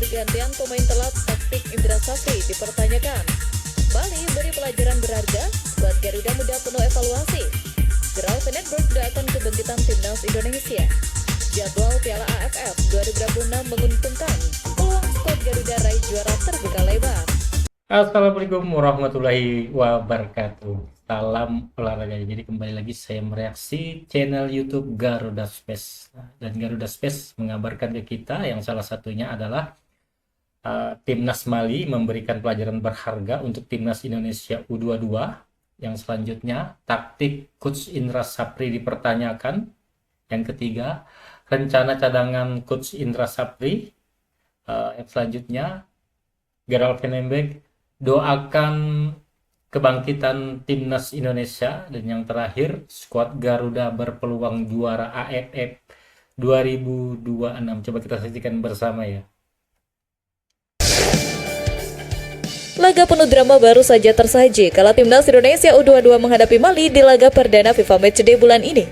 Pergantian pemain telat taktik Indra Safri dipertanyakan. Bali beri pelajaran berharga, skuad Garuda Muda penuh evaluasi. Gerald Vandenberg akan kebangkitan timnas Indonesia. Jadwal Piala AFF 2026 menguntungkan. Peluang skuad Garuda raih juara terbuka lebar. Assalamualaikum warahmatullahi wabarakatuh. Salam olahraga. Jadi kembali lagi saya mereaksi channel YouTube Garuda Space. Dan Garuda Space mengabarkan ke kita yang salah satunya adalah Timnas Mali memberikan pelajaran berharga untuk Timnas Indonesia U22. Yang selanjutnya, taktik Coach Indra Safri dipertanyakan. Yang ketiga, rencana cadangan Coach Indra Safri. Yang selanjutnya, Gerald Vandenberg doakan kebangkitan Timnas Indonesia. Dan yang terakhir, skuad Garuda berpeluang juara AFF 2026. Coba kita saksikan bersama ya. Laga penuh drama baru saja tersaji kala Timnas Indonesia U22 menghadapi Mali di laga perdana FIFA Matchday bulan ini.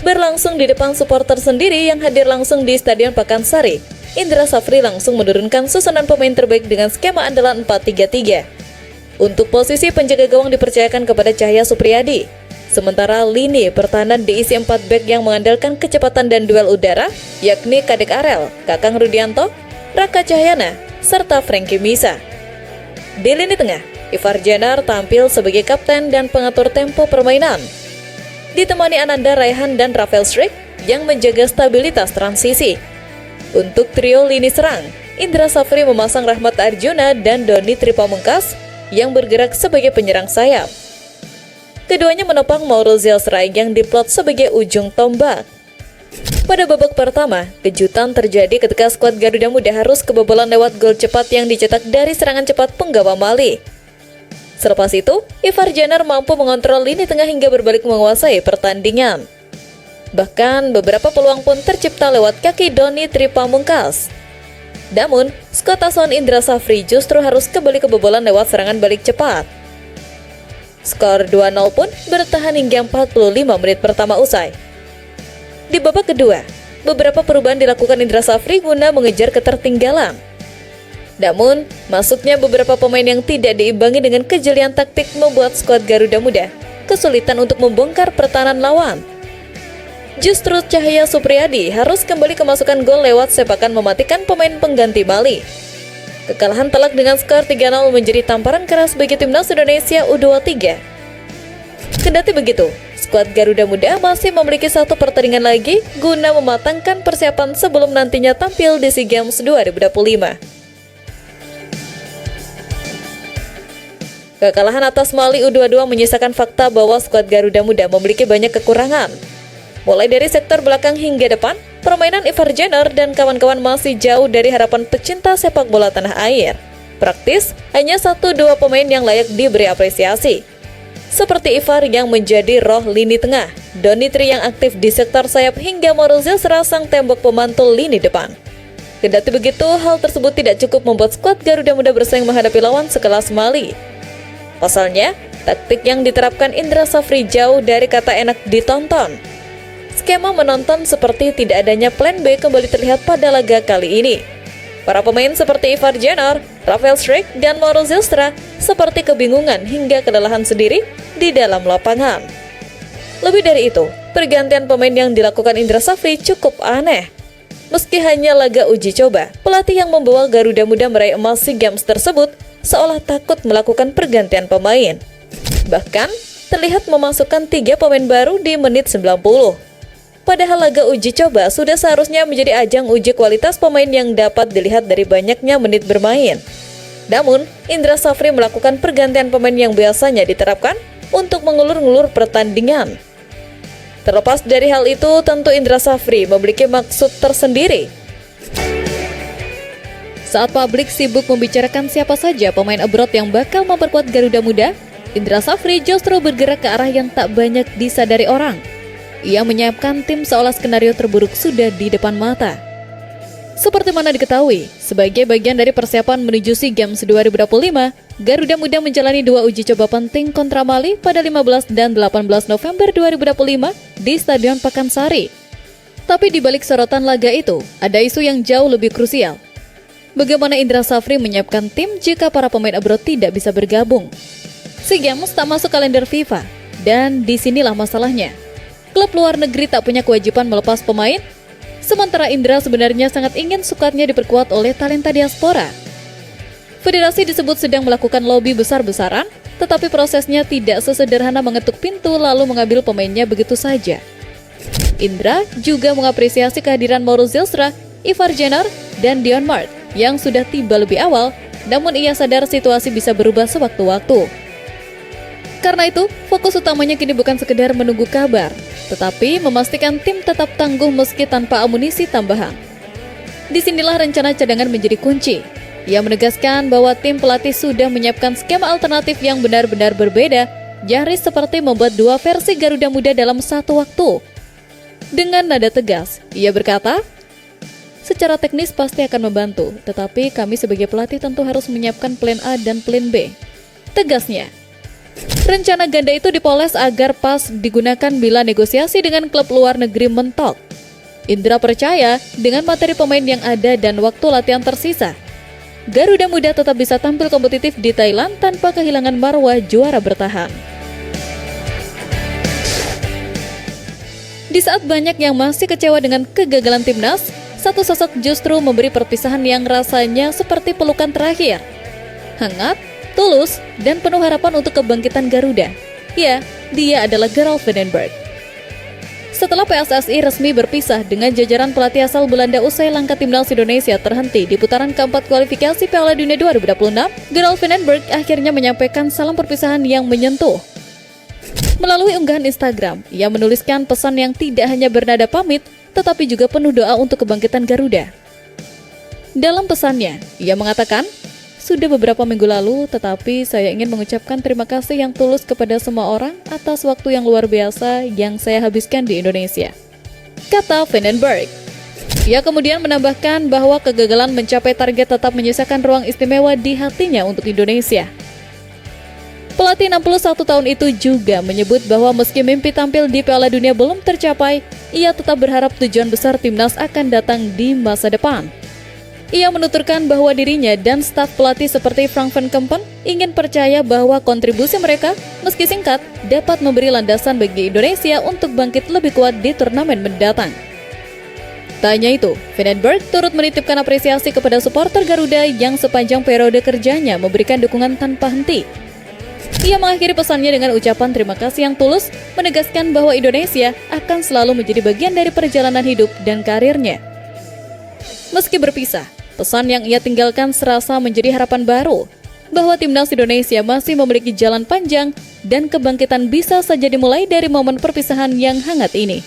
Berlangsung di depan supporter sendiri yang hadir langsung di Stadion Pakansari, Indra Safri langsung menurunkan susunan pemain terbaik dengan skema andalan 4-3-3. Untuk posisi penjaga gawang dipercayakan kepada Cahya Supriyadi. Sementara lini pertahanan diisi 4 bek yang mengandalkan kecepatan dan duel udara, yakni Kadek Arel, Kakang Rudianto, Raka Cahyana, serta Frankie Misa. Di lini tengah, Ivar Jenar tampil sebagai kapten dan pengatur tempo permainan. Ditemani Ananda Raihan dan Rafael Struijk yang menjaga stabilitas transisi. Untuk trio lini serang, Indra Safri memasang Rahmat Arjuna dan Doni Tripamungkas yang bergerak sebagai penyerang sayap. Keduanya menopang Mauro Zylstra yang diplot sebagai ujung tombak. Pada babak pertama, kejutan terjadi ketika skuad Garuda Muda harus kebobolan lewat gol cepat yang dicetak dari serangan cepat penggawa Mali. Selepas itu, Ivar Jenar mampu mengontrol lini tengah hingga berbalik menguasai pertandingan. Bahkan, beberapa peluang pun tercipta lewat kaki Doni Tripamungkas. Namun, skuad asuhan Indra Safri justru harus kembali kebobolan lewat serangan balik cepat. Skor 2-0 pun bertahan hingga 45 menit pertama usai. Di babak kedua, beberapa perubahan dilakukan Indra Safri guna mengejar ketertinggalan. Namun, masuknya beberapa pemain yang tidak diimbangi dengan kejelian taktik membuat skuad Garuda Muda kesulitan untuk membongkar pertahanan lawan. Justru Cahya Supriyadi harus kembali kemasukan gol lewat sepakan mematikan pemain pengganti Mali. Kekalahan telak dengan skor 3-0 menjadi tamparan keras bagi Timnas Indonesia U23. Kendati begitu, skuad Garuda Muda masih memiliki satu pertandingan lagi guna mematangkan persiapan sebelum nantinya tampil di SEA Games 2025. Kekalahan atas Mali U22 menyisakan fakta bahwa skuad Garuda Muda memiliki banyak kekurangan. Mulai dari sektor belakang hingga depan, permainan Ivar Jenar dan kawan-kawan masih jauh dari harapan pecinta sepak bola tanah air. Praktis, hanya 1-2 pemain yang layak diberi apresiasi. Seperti Ivar yang menjadi roh lini tengah, Doni Tri yang aktif di sektor sayap hingga Mauro Zylstra sang tembok pemantul lini depan. Kendati begitu, hal tersebut tidak cukup membuat skuad Garuda Muda bersaing menghadapi lawan sekelas Mali. Pasalnya, taktik yang diterapkan Indra Safri jauh dari kata enak ditonton. Skema menonton seperti tidak adanya plan B kembali terlihat pada laga kali ini. Para pemain seperti Ivar Jenar, Rafael Struijk, dan Mauro Zylstra seperti kebingungan hingga kelelahan sendiri di dalam lapangan. Lebih dari itu, pergantian pemain yang dilakukan Indra Safri cukup aneh. Meski hanya laga uji coba, pelatih yang membawa Garuda Muda meraih emas SEA Games tersebut seolah takut melakukan pergantian pemain. Bahkan, terlihat memasukkan 3 pemain baru di menit 90. Padahal laga uji coba sudah seharusnya menjadi ajang uji kualitas pemain yang dapat dilihat dari banyaknya menit bermain. Namun, Indra Safri melakukan pergantian pemain yang biasanya diterapkan untuk mengulur-ngulur pertandingan. Terlepas dari hal itu, tentu Indra Safri memiliki maksud tersendiri. Saat publik sibuk membicarakan siapa saja pemain abroad yang bakal memperkuat Garuda Muda, Indra Safri justru bergerak ke arah yang tak banyak disadari orang. Ia menyiapkan tim seolah skenario terburuk sudah di depan mata. Seperti mana diketahui, sebagai bagian dari persiapan menuju SEA Games 2025, Garuda Muda menjalani 2 uji coba penting kontra Mali pada 15 dan 18 November 2025 di Stadion Pakansari. Tapi di balik sorotan laga itu, ada isu yang jauh lebih krusial. Bagaimana Indra Safri menyiapkan tim jika para pemain abroad tidak bisa bergabung? SEA Games tak masuk kalender FIFA, dan disinilah masalahnya. Klub luar negeri tak punya kewajiban melepas pemain, sementara Indra sebenarnya sangat ingin squadnya diperkuat oleh talenta diaspora. Federasi disebut sedang melakukan lobby besar-besaran, tetapi prosesnya tidak sesederhana mengetuk pintu lalu mengambil pemainnya begitu saja. Indra juga mengapresiasi kehadiran Mauro Zylstra, Ivar Jenner, dan Dion Mart yang sudah tiba lebih awal, namun ia sadar situasi bisa berubah sewaktu-waktu. Karena itu, fokus utamanya kini bukan sekedar menunggu kabar, tetapi memastikan tim tetap tangguh meski tanpa amunisi tambahan. Disinilah rencana cadangan menjadi kunci. Ia menegaskan bahwa tim pelatih sudah menyiapkan skema alternatif yang benar-benar berbeda, nyaris seperti membuat dua versi Garuda Muda dalam satu waktu. Dengan nada tegas, ia berkata, "Secara teknis pasti akan membantu, tetapi kami sebagai pelatih tentu harus menyiapkan plan A dan plan B." Tegasnya, rencana ganda itu dipoles agar pas digunakan bila negosiasi dengan klub luar negeri mentok. Indra percaya dengan materi pemain yang ada dan waktu latihan tersisa, Garuda Muda tetap bisa tampil kompetitif di Thailand tanpa kehilangan marwah juara bertahan. Di saat banyak yang masih kecewa dengan kegagalan timnas, satu sosok justru memberi perpisahan yang rasanya seperti pelukan terakhir. Hangat, tulus, dan penuh harapan untuk kebangkitan Garuda. Ya, dia adalah Gerald Vandenberg. Setelah PSSI resmi berpisah dengan jajaran pelatih asal Belanda usai langkah timnas Indonesia terhenti di putaran keempat kualifikasi Piala Dunia 2026, Gerald Vandenberg akhirnya menyampaikan salam perpisahan yang menyentuh. Melalui unggahan Instagram, ia menuliskan pesan yang tidak hanya bernada pamit, tetapi juga penuh doa untuk kebangkitan Garuda. Dalam pesannya, ia mengatakan, "Sudah beberapa minggu lalu, tetapi saya ingin mengucapkan terima kasih yang tulus kepada semua orang atas waktu yang luar biasa yang saya habiskan di Indonesia," kata Vandenberg. Ia kemudian menambahkan bahwa kegagalan mencapai target tetap menyisakan ruang istimewa di hatinya untuk Indonesia. Pelatih 61 tahun itu juga menyebut bahwa meski mimpi tampil di Piala Dunia belum tercapai, ia tetap berharap tujuan besar timnas akan datang di masa depan. Ia menuturkan bahwa dirinya dan staf pelatih seperti Frank van Kempen ingin percaya bahwa kontribusi mereka, meski singkat, dapat memberi landasan bagi Indonesia untuk bangkit lebih kuat di turnamen mendatang. Tak hanya itu, Vandenberg turut menitipkan apresiasi kepada supporter Garuda yang sepanjang periode kerjanya memberikan dukungan tanpa henti. Ia mengakhiri pesannya dengan ucapan terima kasih yang tulus, menegaskan bahwa Indonesia akan selalu menjadi bagian dari perjalanan hidup dan karirnya. Meski berpisah, pesan yang ia tinggalkan serasa menjadi harapan baru, bahwa timnas Indonesia masih memiliki jalan panjang dan kebangkitan bisa saja dimulai dari momen perpisahan yang hangat ini.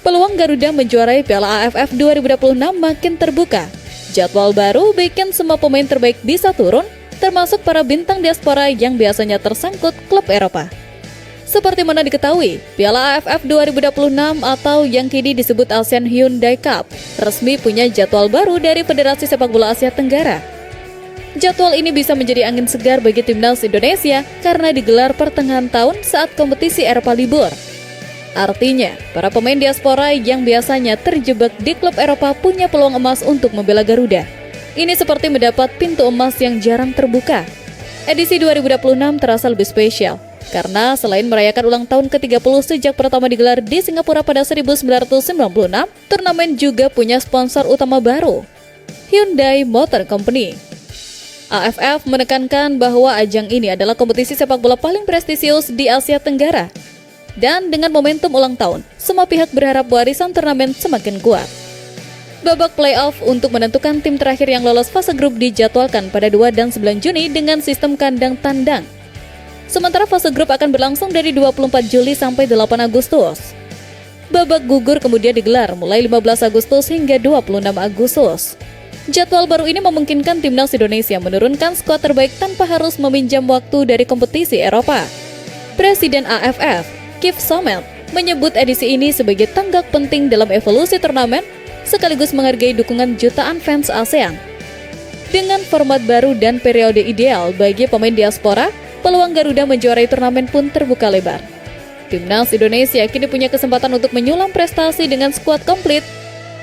Peluang Garuda menjuarai Piala AFF 2026 makin terbuka. Jadwal baru bikin semua pemain terbaik bisa turun, termasuk para bintang diaspora yang biasanya tersangkut klub Eropa. Seperti mana diketahui, Piala AFF 2026 atau yang kini disebut ASEAN Hyundai Cup resmi punya jadwal baru dari Federasi Sepak Bola Asia Tenggara. Jadwal ini bisa menjadi angin segar bagi timnas Indonesia karena digelar pertengahan tahun saat kompetisi Eropa libur. Artinya, para pemain diaspora yang biasanya terjebak di klub Eropa punya peluang emas untuk membela Garuda. Ini seperti mendapat pintu emas yang jarang terbuka. Edisi 2026 terasa lebih spesial, karena selain merayakan ulang tahun ke-30 sejak pertama digelar di Singapura pada 1996, turnamen juga punya sponsor utama baru, Hyundai Motor Company. AFF menekankan bahwa ajang ini adalah kompetisi sepak bola paling prestisius di Asia Tenggara. Dan dengan momentum ulang tahun, semua pihak berharap warisan turnamen semakin kuat. Babak playoff untuk menentukan tim terakhir yang lolos fase grup dijadwalkan pada 2 dan 9 Juni dengan sistem kandang tandang. Sementara fase grup akan berlangsung dari 24 Juli sampai 8 Agustus. Babak gugur kemudian digelar mulai 15 Agustus hingga 26 Agustus. Jadwal baru ini memungkinkan timnas Indonesia menurunkan skuad terbaik tanpa harus meminjam waktu dari kompetisi Eropa. Presiden AFF, Keith Somel, menyebut edisi ini sebagai tonggak penting dalam evolusi turnamen, sekaligus menghargai dukungan jutaan fans ASEAN. Dengan format baru dan periode ideal bagi pemain diaspora, peluang Garuda menjuarai turnamen pun terbuka lebar. Timnas Indonesia kini punya kesempatan untuk menyulam prestasi dengan skuad komplit,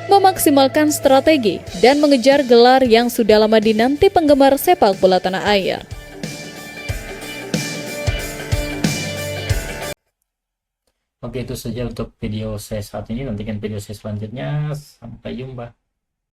memaksimalkan strategi, dan mengejar gelar yang sudah lama dinanti penggemar sepak bola tanah air. Oke, itu saja untuk video saya saat ini. Nantikan video saya selanjutnya. Sampai jumpa.